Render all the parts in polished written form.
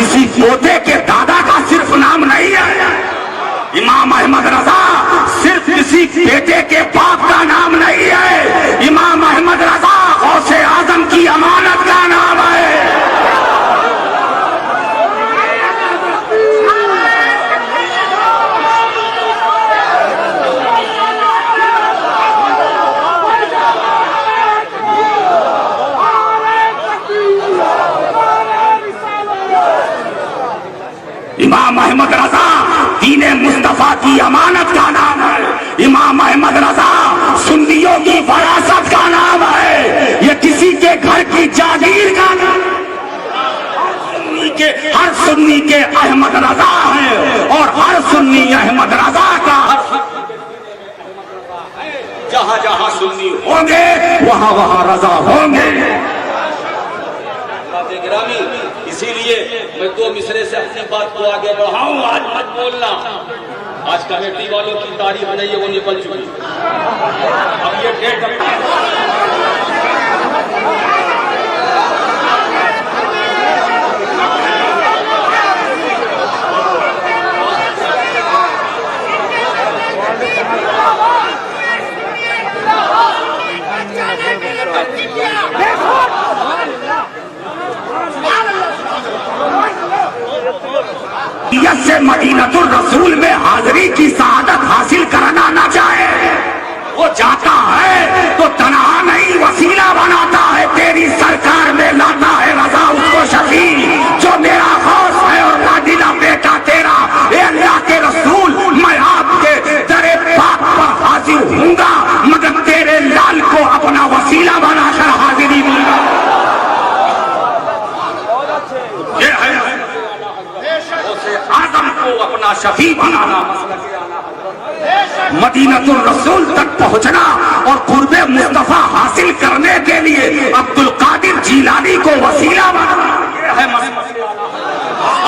किसी पोते के दादा का सिर्फ नाम नहीं है। इमाम अहमद रजा सिर्फ किसी बेटे के बाप का नाम नहीं है। इमाम अहमद रजा गौसे आजम की अमानत का नाम है। इमाम अहमद रजा दीन मुस्तफा की अमानत का नाम है। इमाम अहमद रजा सुन्नियों की विरासत का नाम है। ये किसी के घर की जागीर का नाम है। हर सुन्नी के अहमद रजा है और हर सुन्नी अहमद रजा का। जहां जहां सुन्नी होंगे वहां वहां रजा होंगे। इसीलिए मैं 2 मिसरे से अपनी बात को आगे बढ़ाऊं। आज मत बोलना, आज कमेटी वालों की तारीफ नहीं है, वो निकल चुकी। अब ये डेट से मदीनतुर रसूल में हाजिरी की सआदत हासिल करना ना चाहे, वो जाता है तो तनहा नहीं वसीला बनाता है। तेरी सरकार में लाता है रजा उसको शफी जो मेरा गौस है और लाडिला बेटा तेरा। ए अल्लाह के रसूल, मैं आपके दरे पाक पर हाजिर हूँगा मगर तेरे लाल को अपना वसीला बनाकर हाजिरी दूंगा। ये है आदम को अपना शफी बनाना, मदीनतुर रसूल तक पहुंचना और कुर्बे मुस्तफा हासिल करने के लिए अब्दुल कादिर जीलानी को वसीला बनाना। यह है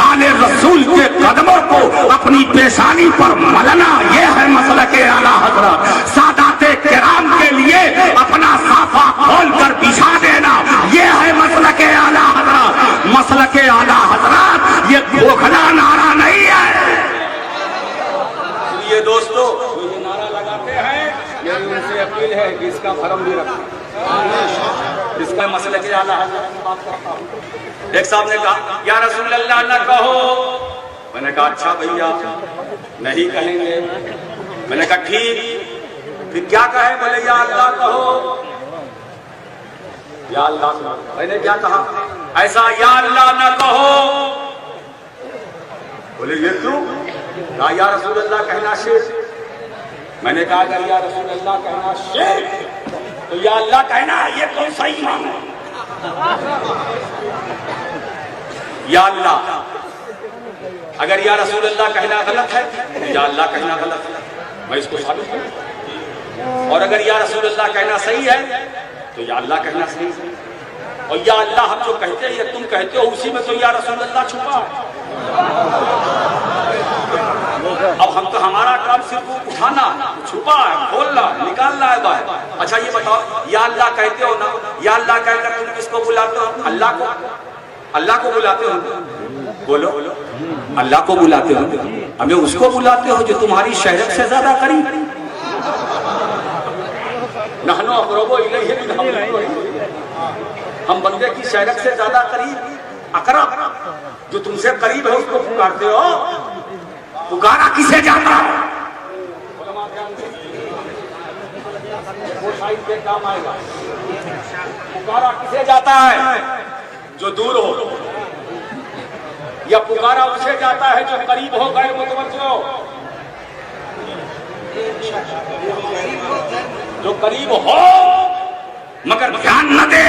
आले रसूल के कदमों को अपनी पेशानी पर मलना। यह है मसलक आला हज़रत। सादाते किराम के लिए अपना साफा खोल कर बिछा देना। यह है मसलक आला हज़रत। मसलक आला हज़रत ये खोखला नारा नहीं है। ये दोस्तों ये नारा लगाते हैं, मेरी उनसे अपील है कि इसका भरम भी रखें। इसका मसलक आला हज़रत की बात करता हूँ। एक साहब ने कहा या रसूल अल्लाह न कहो। मैंने कहा अच्छा भैया नहीं कहेंगे। मैंने कहा ठीक, फिर क्या कहे? बोले या अल्लाह कहो। या अल्लाह। मैंने क्या कहा? ऐसा या अल्लाह न कहो। बोले ये क्यों? कहा या रसूल अल्लाह कहना शिर्क। मैंने कहा अगर या रसूल अल्लाह कहना शिर्क तो या अल्लाह कहना ये कौन सा ईमान है? या अल्लाह अगर या रसूल अल्लाह कहना गलत है तो या अल्लाह कहना गलत है, मैं इसको साबित करूं। और अगर या रसूल अल्लाह कहना सही है तो या अल्लाह कहना सही है। और या अल्लाह हम जो कहते हैं या तुम कहते हो उसी में तो या रसूल अल्लाह छुपा है। अब हम तो हमारा काम सिर्फ उठाना, छुपा है, खोलना, निकालना है बाहर। अच्छा ये बताओ या अल्लाह कहते हो ना, या अल्लाह कहकर तुम किसको बुलाते हो? अल्लाह को। अल्लाह को बुलाते हो? बोलो अल्लाह को बुलाते हो। हमें उसको बुलाते हो जो तुम्हारी शहरत से ज्यादा करीब। नहनो अक़रबु इलैहि मिन हब्लिल वरीद। हम बंदे की शहरत से ज्यादा करीब, अकरब, जो तुमसे करीब है उसको पुकारते हो। पुकारा किसे जाता है? काम आएगा। पुकारा किसे जाता है? जो दूर हो। या पुकारा उसे जाता है जो करीब हो, गैर मुतवज्जो हो। जो करीब हो मगर ध्यान न दे।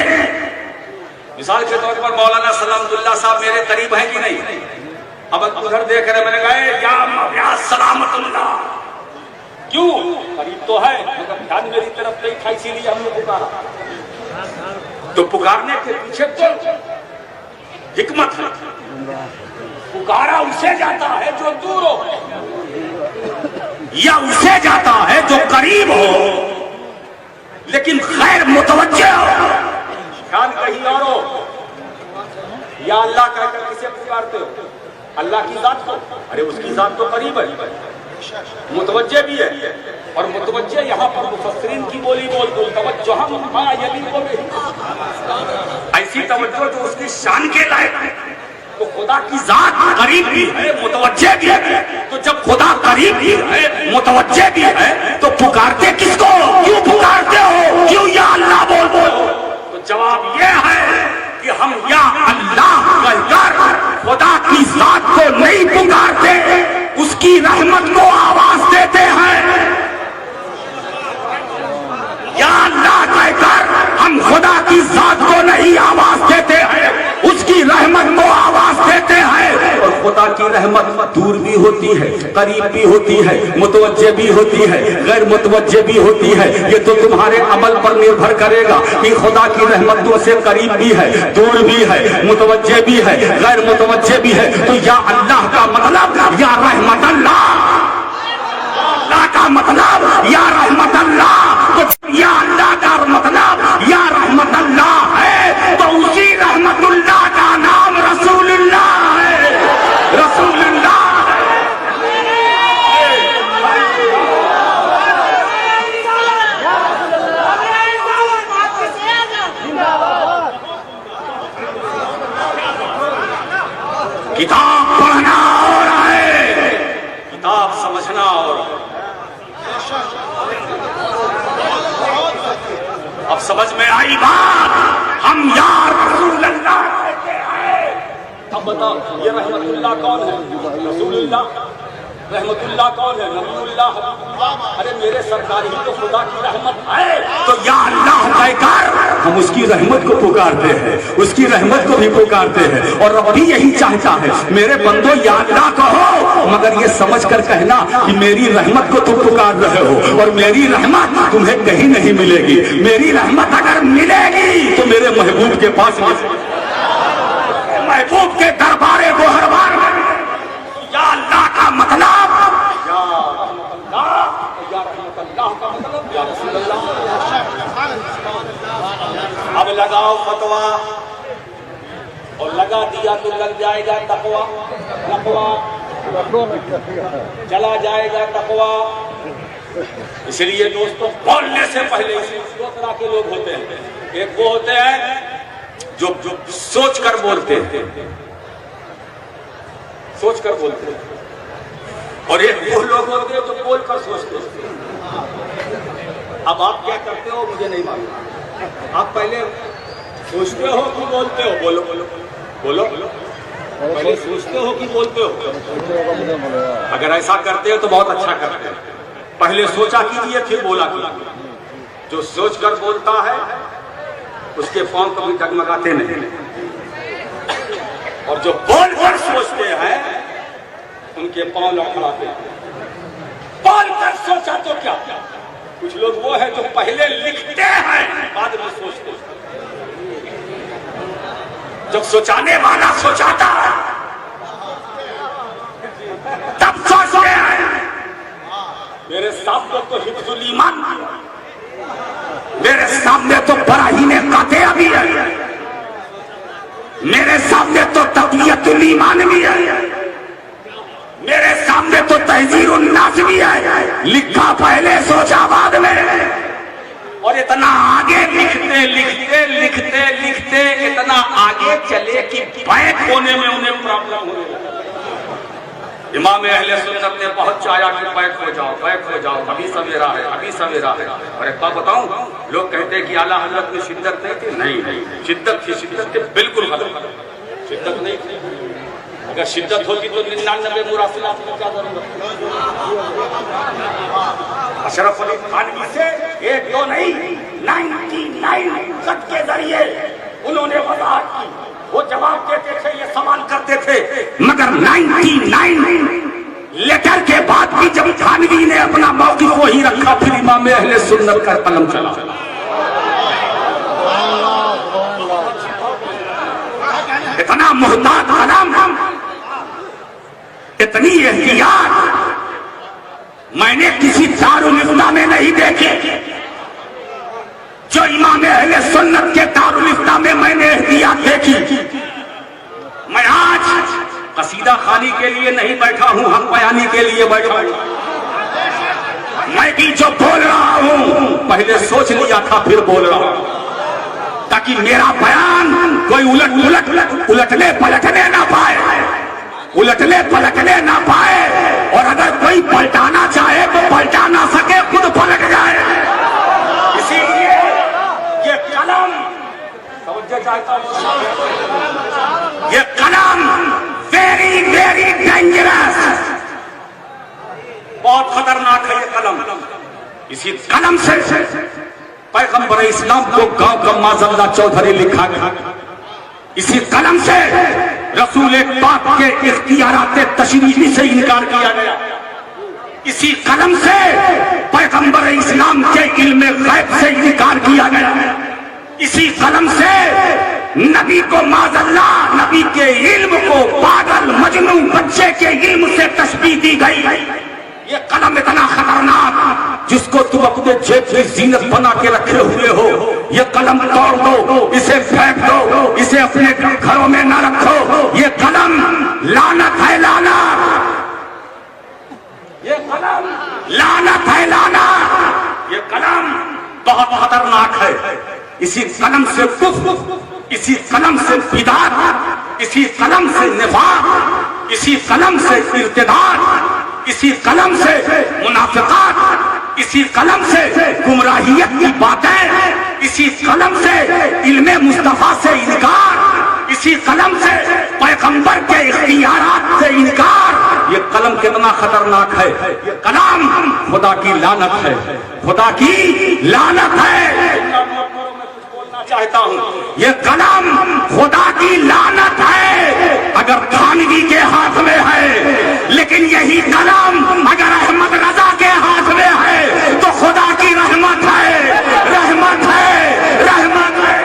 मिसाल के तौर पर मौलाना सलामतुल्लाह साहब मेरे करीब है कि नहीं? अब उधर देख रहे, मैंने कहा या सलामतुल्लाह। क्यों? करीब तो है मगर ध्यान मेरी तरफ नहीं था, इसीलिए हमने पुकारा। तो पुकारने के पीछे तो हिकमत है। पुकारा उसे जाता है जो दूर हो या उसे जाता है जो करीब हो लेकिन गैर मुतवज्जे हो। ध्यान कहीं और हो। या अल्लाह कहकर किसे पुकारते हो? अल्लाह की जात को, अरे उसकी जात तो करीब है, मुतवज्जे भी है। और मुतवज्जे यहाँ पर मुफस्सिरीन की बोली बोल तवज्जो हम ऐसी तवज्जो जो उसकी शान के लायक है। तो खुदा की जात करीब भी है, मुतवज्जे भी है। तो जब खुदा करीब भी है, मुतवज्जे भी है, तो पुकारते किसको, क्यों पुकारते हो, क्यों या अल्लाह बोल बोल? तो जवाब ये है कि हम या अल्लाह कहकर खुदा की जात को नहीं पुकारते, उसकी रहमत को आवाज देते हैं। या अल्लाह कहकर हम खुदा की जात को नहीं आवाज देते हैं, उसकी रहमत को आवाज देते हैं। और खुदा की रहमत दूर भी होती है, करीब भी होती है, मुतवज्जे भी होती है, गैर मुतवज्जे भी होती है। ये तो तुम्हारे अमल पर निर्भर करेगा कि खुदा की रहमत तुमसे करीब भी है, दूर भी है, मुतवज्जे भी है, गैर मुतवज्जे भी है। तो या अल्लाह का मतलब या रहमत अल्लाह, अल्लाह का मतलब या रहमत अल्लाह। तो या अल्लाह का मतलब या रहमत अल्लाह है, तो उसी रहमतुल्लाह का नाम रसूलुल्लाह है, रसूलुल्लाह। किताब पढ़ना और है, किताब समझना और अब समझ में आई बात। हम यार रसूलुल्लाह कहते हैं। अब बताओ ये रहमतुल्लाह कौन है? रसूलुल्लाह। रहमतुल्लाह कौन है? नबीउल्लाह, हबीबुल्लाह। अरे मेरे सरकार ही तो खुदा की रहमत है। तो या अल्लाह कहकर हम उसकी रहमत को पुकारते हैं, उसकी रहमत को भी पुकारते हैं। और रब भी यही चाहता है, मेरे बंदो या अल्लाह कहो, मगर ये समझ कर कहना कि मेरी रहमत को तुम पुकार रहे हो और मेरी रहमत तुम्हें कहीं नहीं मिलेगी। मेरी रहमत अगर मिलेगी तो मेरे महबूब के पास, महबूब के दरबारे गोहरबार में। या अल्लाह का मतलब या रहमतुल्लाह का मतलब या रसूलुल्लाह। अब लगाओ फतवा, और लगा दिया तो लग जाएगा तकवा, तकवा चला जाएगा तकवा। इसलिए दोस्तों बोलने से पहले दो तरह के लोग होते हैं। एक वो होते हैं जो सोच कर बोलते हैं, सोच कर बोलते हैं, और एक वो लोग होते हैं जो बोल कर सोचते हैं। अब आप क्या करते हो मुझे नहीं मालूम। आप पहले सोचते हो कि बोलते हो? बोलो बोलो बोलो, पहले सोचते हो कि बोलते हो? अगर ऐसा करते हो तो बहुत अच्छा करते हो। पहले सोचा कीजिए फिर बोला कीजिए। जो सोच कर बोलता है उसके पांव कभी डगमगाते नहीं, और जो बोल कर सोचते हैं उनके पांव लड़खड़ाते हैं। बोल कर सोचा तो क्या, कुछ लोग वो है जो पहले लिखते हैं बाद में सोचते हैं। जब सोचाने वाला सोचाता है तब सोचते हैं। मेरे सामने तो हिफ्जुल ईमान, मेरे सामने तो बराहीने कातिया भी है, मेरे सामने तो तक़वियतुल ईमान भी है, मेरे सामने तो तहज़ीरुन नास भी है। लिखा पहले सोचा बाद में। और इतना आगे लिखते लिखते लिखते लिखते इतना आगे चले कि बैक होने में उन्हें प्रॉब्लम हो गई। इमाम अहले सुन्नत ने बहुत चाहा कि बैक हो जाओ, बैक हो जाओ, अभी सवेरा है, अभी सवेरा है। और एक बात बताऊं, लोग कहते हैं कि आला हज़रत में शिद्दत नहीं थी। नहीं, शिद्दत थी, शिद्दत थी, बिल्कुल गलत, शिद्दत नहीं थी। अगर शिद्दत होती तो 99 मुरासिलात में क्या जरूरत? अशरफ अली थानवी से एक दो नहीं 99 खत के जरिए उन्होंने वजाहत की। वो जवाब देते थे, ये सवाल करते थे, मगर 99 लेटर के बाद भी जब थानवी ने अपना मौक़िफ़ वही रखा, फिर इमाम अहले सुन्नत का कलम चला। इतना मुहतात कलम, इतनी एहतियात मैंने किसी दारुल इफ्ता में नहीं देखे जो इमाम अहले सुन्नत के दारुल इफ्ता में मैंने एहतियात देखी। मैं आज कसीदा खानी के लिए नहीं बैठा हूं, हम बयानी के लिए बैठा हूं। मैं भी जो बोल रहा हूं पहले सोच लिया था फिर बोल रहा हूं, ताकि मेरा बयान कोई उलटने पलटने ना पाए, उलटने पलटने ना पाए, और अगर कोई पलटाना चाहे तो पलटा ना सके, खुद पलट जाए। इसीलिए ये कलम, ये कलम वेरी वेरी डेंजरस, बहुत खतरनाक है ये कलम। इसी कलम से पैगंबर इस्लाम को गांव का माजल्ला चौधरी लिखा गया। इसी कलम से रसूल पाक के इख्तियारात तशरीफी से इनकार किया गया। इसी कलम से पैगंबर इस्लाम के इल्म गैब से इनकार किया गया। इसी कलम से नबी को माज़अल्लाह, नबी के इल्म को पागल मजनू बच्चे के इल्म से तशबीह दी गई। ये कलम इतना खतरनाक जिसको तुम अपने जेब में जीनत बना के रखे हुए हो, ये कलम तोड़ दो, इसे फेंक दो, इसे अपने घरों में न रखो। ये कलम लानत है, लानत, ये कलम लानत है, लानत। ये कलम बहुत खतरनाक है। इसी कलम से कुफ्र, इसी कलम से बिदात, इसी कलम से निफाक, इसी कलम से इर्तिदाद, इसी कलम से मुनाफिकात, इसी कलम से गुमराहियत की बातें, इसी कलम से इल्मे मुस्तफा से इनकार, इसी कलम से पैगंबर के इख्तियारात से इनकार। ये कलम कितना खतरनाक है। ये कलम खुदा की लानत है, खुदा की लानत है। चाहता हूं, ये कलम खुदा की लानत है अगर खानगी के हाथ में है, लेकिन यही कलम अगर अहमद रजा के हाथ में है तो खुदा की रहमत है, रहमत है, रहमत है।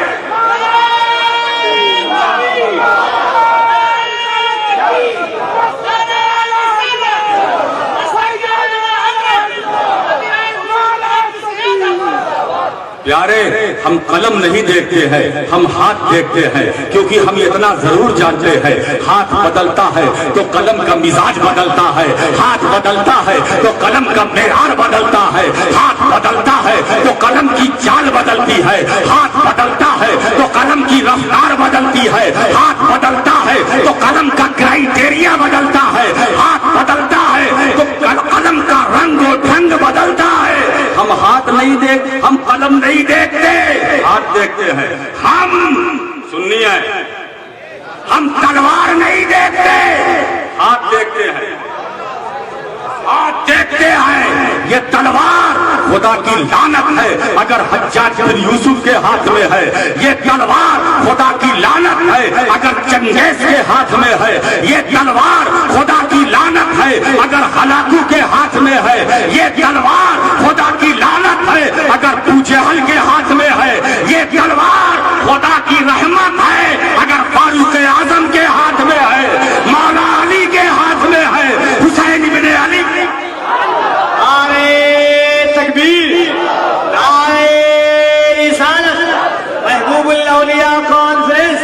प्यारे, हम कलम नहीं देखते हैं, हम हाथ देखते हैं, क्योंकि हम इतना जरूर जानते हैं हाथ बदलता है तो कलम का मिजाज बदलता है, हाथ बदलता है तो कलम का मेयार बदलता है, हाथ बदलता है तो कलम की चाल बदलती है, हाथ बदलता है तो कलम की रफ्तार बदलती है, हाथ बदलता है तो कलम का क्राइटेरिया बदलता है, हाथ बदलता है तो कलम का रंग और ढंग बदलता है। हम हाथ नहीं देख, हम कलम नहीं देखते, हाथ देखते हैं। हम सुनिए, हम तलवार नहीं देखते, हाथ देखते हैं, हाथ देखते हैं। ये तलवार खुदा की लानत है अगर हज्जाज बिन यूसुफ के हाथ में है, ये तलवार खुदा की लानत है अगर चंगेज के हाथ में है, ये तलवार खुदा की लानत है अगर हलाकू के हाथ में है, ये तलवार खुदा की लानत है अगर पूजहल के हाथ में है, ये तलवार खुदा की रहमत है अगर फारूक आजम के हाथ में है, मौला अली के हाथ में है, हुसैन इब्ने अली। तकबीर, महबूबुल औलिया कॉन्फ्रेंस,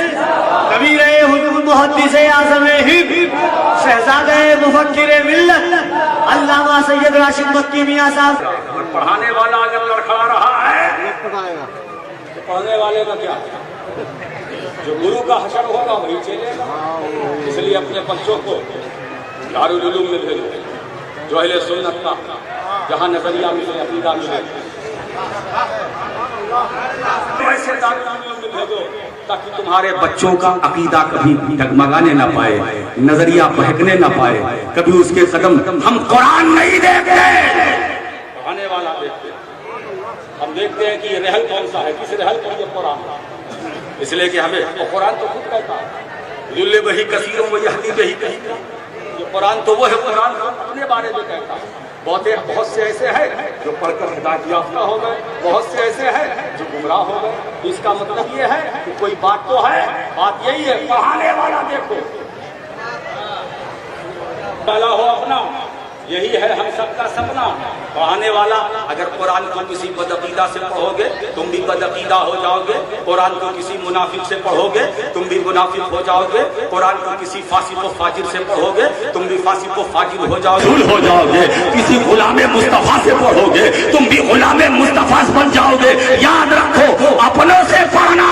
कबीर हुजूर मुहद्दिस आज़म हिंद, शहजादे मुफक्किर मिल्लत अल्लामा सैयद राशिद मक्की मियां साहब। पढ़ाने वाला अगर लड़खड़ा रहा है तो पढ़ने वाले का क्या? जो गुरु का हशर होगा वही चलेगा। इसलिए अपने बच्चों को दारुल उलूम में भेजो, जो अहले सुन्नत का जहाँ नजरिया मिले, अकीदा मिले, वैसे दारुल उलूम में भेजो ताकि तुम्हारे बच्चों का अकीदा कभी डगमगाने ना पाए, नजरिया बहकने ना पाए, कभी उसके कदम। हम कुरान नहीं देखते, पढ़ाने वाला देखते। हम देखते हैं कि ये रहल कौन सा है, किस रहल पर ये कुरान, इसलिए कि हमें तो कुरान तो खुद कहता है युल्ले वही कसीरों में यहदी वही कहीं, ये कुरान तो वो है, कुरान अपने बारे में कहता है। बहुत से ऐसे हैं जो पढ़कर हिदायत याफ्ता हो गए, बहुत से ऐसे हैं जो गुमराह हो गए। इसका मतलब ये है कि कोई बात तो है, बात यही है पढ़ाने वाला देखो वाला हो अपना, यही है हम सबका सपना। पढ़ाने वाला अगर कुरान को किसी बदअकीदा से पढ़ोगे तुम भी बदअकीदा हो जाओगे, कुरान को किसी मुनाफिक से पढ़ोगे तुम भी मुनाफिक हो जाओगे, कुरान को किसी फासिक व फाजिर से पढ़ोगे तुम भी फासिक व फाजिर हो जाओगे, किसी गुलामे मुस्तफा से पढ़ोगे तुम भी गुलामे मुस्तफा बन जाओगे। याद रखो अपनों से पढ़ना।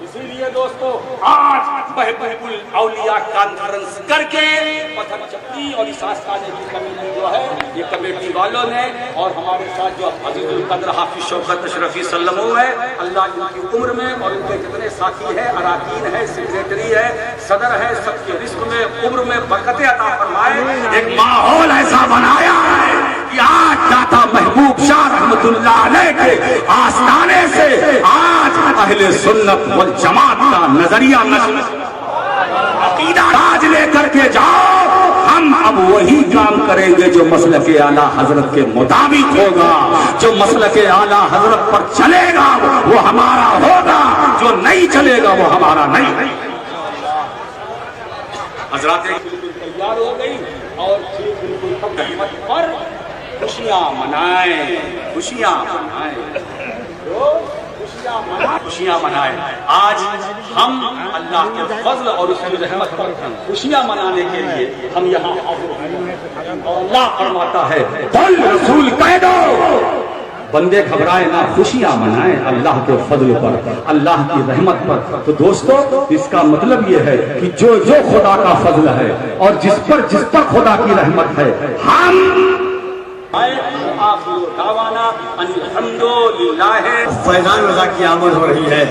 इसीलिए दोस्तों आज महबूबुल औलिया कॉन्फ्रेंस करके पत्थर चक्की और इसासखाने की कमेटी जो है ये कमेटी वालों ने और हमारे साथ जो अजीजुल कद्र हाफिज शौकत अशरफी सल्लमो है, अल्लाह इनकी उम्र में और इनके जितने साथी है, अराकीन है, सेक्रेटरी है, सदर है, सबके रिस्क में उम्र में बरकतें अता फरमाए। एक माहौल ऐसा बनाया है कि आज दाता महबूब शाह रहमतुल्लाह अलैह के आस्थाने से आज अहले सुन्नत वल जमात का नजरिया अकीदा राज लेकर के जाओ। हम अब वही काम करेंगे जो मसलके आला हजरत के मुताबिक होगा, जो मसलके आला हजरत पर चलेगा वो हमारा होगा, जो नहीं चलेगा वो हमारा नहीं। हजरत बिल्कुल तैयार हो गई और बिल्कुल पर खुशियां मनाएं, खुशियां मनाएं, खुशियां मनाएं। आज हम अल्लाह के फजल और उसकी रहमत पर खुशियां मनाने के लिए हम यहाँ और अल्लाह फरमाता है बोल रसूल कह दो बंदे घबराए ना, खुशियां मनाएं अल्लाह के फजल पर, अल्लाह की रहमत पर। तो दोस्तों इसका मतलब ये है कि जो जो खुदा का फजल है और जिस पर खुदा की रहमत है हम फैजान रजा की आमद हो रही है।